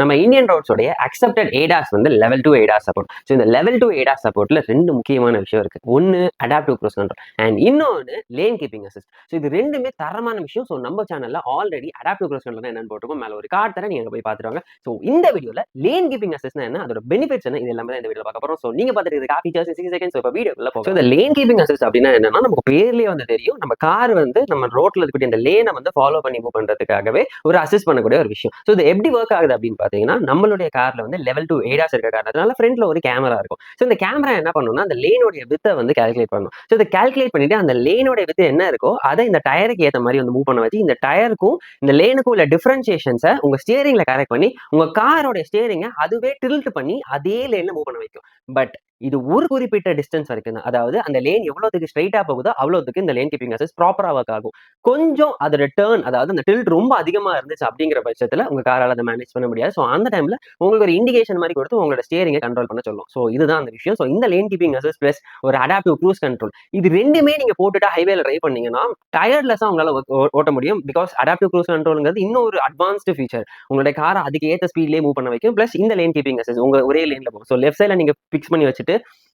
நம்ம Indian ரோட்ஸோடைய accepted ADAS வந்து level 2 ADAS support. So இந்த லெவல் 2 ஏடாஸ் சப்போர்ட்ல 2 முக்கியமான விஷயம் இருக்கு. ஒன்னு அடாப்டிவ் க்ரூஸ் கண்ட்ரோல் அண்ட் இன்னொன்னு லேன் கீப்பிங் அசிஸ்ட். ஸோ இது 2மே தரமான விஷயம். ஸோ நம்ம சேனல்ல ஆல்ரெடி அடாப்டிவ் க்ரூஸ் கண்ட்ரோல் என்னன்னு போட்டுருக்கோம். மேல ஒரு கார்டு தரேன், நீங்க போய் பார்த்துட்டு வாங்க. ஸோ இந்த வீடியோல லேன் கீப்பிங் அசிஸ்ட்னா என்ன, அதோட பெனிஃபிட்ஸ் என்ன, இது எல்லாமே தான் இந்த வீடியோல பார்க்க போறோம். ஸோ நீங்க பார்த்துட்டு இருக்க ஃபீச்சர்ஸ் 60 செகண்ட்ஸ். இப்போ வீடியோக்குள்ள போகும். இந்த லேன் கீப்பிங் அசிஸ்ட் அப்படின்னா என்னன்னா, நமக்கு பேர்லயே வந்து தெரியும், நம்ம கார் வந்து நம்ம ரோட்ல இருக்கக்கூடிய இந்த லேனை வந்து ஃபாலோ பண்ணி மூவ் பண்றதுக்காகவே ஒரு அசிஸ்ட் பண்ணக்கூடிய ஒரு விஷயம். ஸோ இது எப்படி ஒர்க் ஆகுது அப்படின்னு பாத்தீங்கன்னா, நம்மளுடைய கார்ல வந்து லெவல் 2 ஏடாஸ் இருக்க காரணத்தினால ஃப்ரண்ட்ல ஒரு கேமரா இருக்கும். ஸோ இந்த கேமரா என்ன பண்ணும்னா, அந்த லேனோட வித்தை வந்து கால்குலேட் பண்ணும். ஸோ இதை கால்குலேட் பண்ணிட்டு அந்த லேனோட வித்து என்ன இருக்கோ அதை இந்த டயருக்கு ஏற்ற மாதிரி வந்து மூவ் பண்ண வச்சு, இந்த டயருக்கும் இந்த லேனுக்கும் உள்ள டிஃபரன்சியேஷன்ஸை உங்க ஸ்டியரிங்ல கரெக்ட் பண்ணி உங்க காரோட ஸ்டியரிங்கை அதுவே டில்ட் பண்ணி அதே லேன்ல மூவ் பண்ண வைக்கும். பட் இது ஒரு குறிப்பிட்ட டிஸ்டன்ஸ் வரைக்கும் தான். அதாவது அந்த லேன் எவ்வளவுக்கு ஸ்ட்ரைட்டா போகுதோ அவ்வளவுக்கு இந்த லேன் கீப்பிங் அசிஸ்ட் ப்ராப்பரா ஒர்க் ஆகும். கொஞ்சம் அதோட டர்ன், அதாவது அந்த டில்ட் ரொம்ப அதிகமா இருந்துச்சு அப்படிங்கிற பட்சத்துல உங்க காரால அதை மேனேஜ் பண்ண முடியாது. ஸோ அந்த டைம்ல உங்களுக்கு ஒரு இண்டிகேஷன் மாதிரி கொடுத்து உங்களோட ஸ்டியரிங்கை கண்ட்ரோல் பண்ண சொல்லும். ஸோ இதுதான் அந்த விஷயம். ஸோ இந்த லேன் கீப்பிங் அசிஸ்ட் பிளஸ் ஒரு அடாப்டிவ் க்ரூஸ் கண்ட்ரோல், இது ரெண்டுமே நீங்க போட்டுட்டு ஹைவேல ட்ரைவ் பண்ணீங்கன்னா டயர்லெஸ்ஸா உங்களால ஓட்ட முடியும். பிகாஸ் அடாப்டிவ் க்ரூஸ் கண்ட்ரோல்ங்கிறது இன்னும் ஒரு அட்வான்ஸ்டு ஃபீச்சர். உங்களுடைய காரை அதுக்கு ஏற்ற ஸ்பீட்லேயே மூவ் பண்ண வைக்கும். பிளஸ் இந்த லேன் கீப்பிங் அசிஸ்ட் உங்க ஒரே லேன்ல போகும். ஸோ லெஃப்ட் சைட்ல நீங்க பிக்ஸ் பண்ணி வச்சுட்டு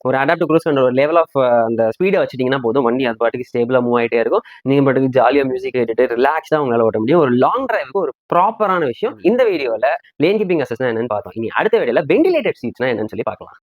ஒரு அடாப்டிவ் க்ரூஸ் கண்ட்ரோல் ஒரு லெவல் ஆஃப் அந்த ஸ்பீடை வச்சுட்டீங்கன்னா போதும், வண்டி அது பாட்டுக்கு ஸ்டேபிளா மூவ் ஆகிட்டே இருக்கும். நீங்க பாட்டுக்கு ஜாலியா மியூசிக் கேட்டுட்டு ரிலாக்ஸ்டா உங்களால ஓட்ட முடியும். ஒரு லாங் டிரைவுக்கு ஒரு ப்ராப்பரான விஷயம். இந்த வீடியோல லேன் கீப்பிங் அசிஸ்ட்னா என்னன்னு பார்த்தோம். இனி அடுத்த வீடியோல வென்டிலேட்டட் சீட்ஸ்னா என்னன்னு சொல்லி பார்க்கலாம்.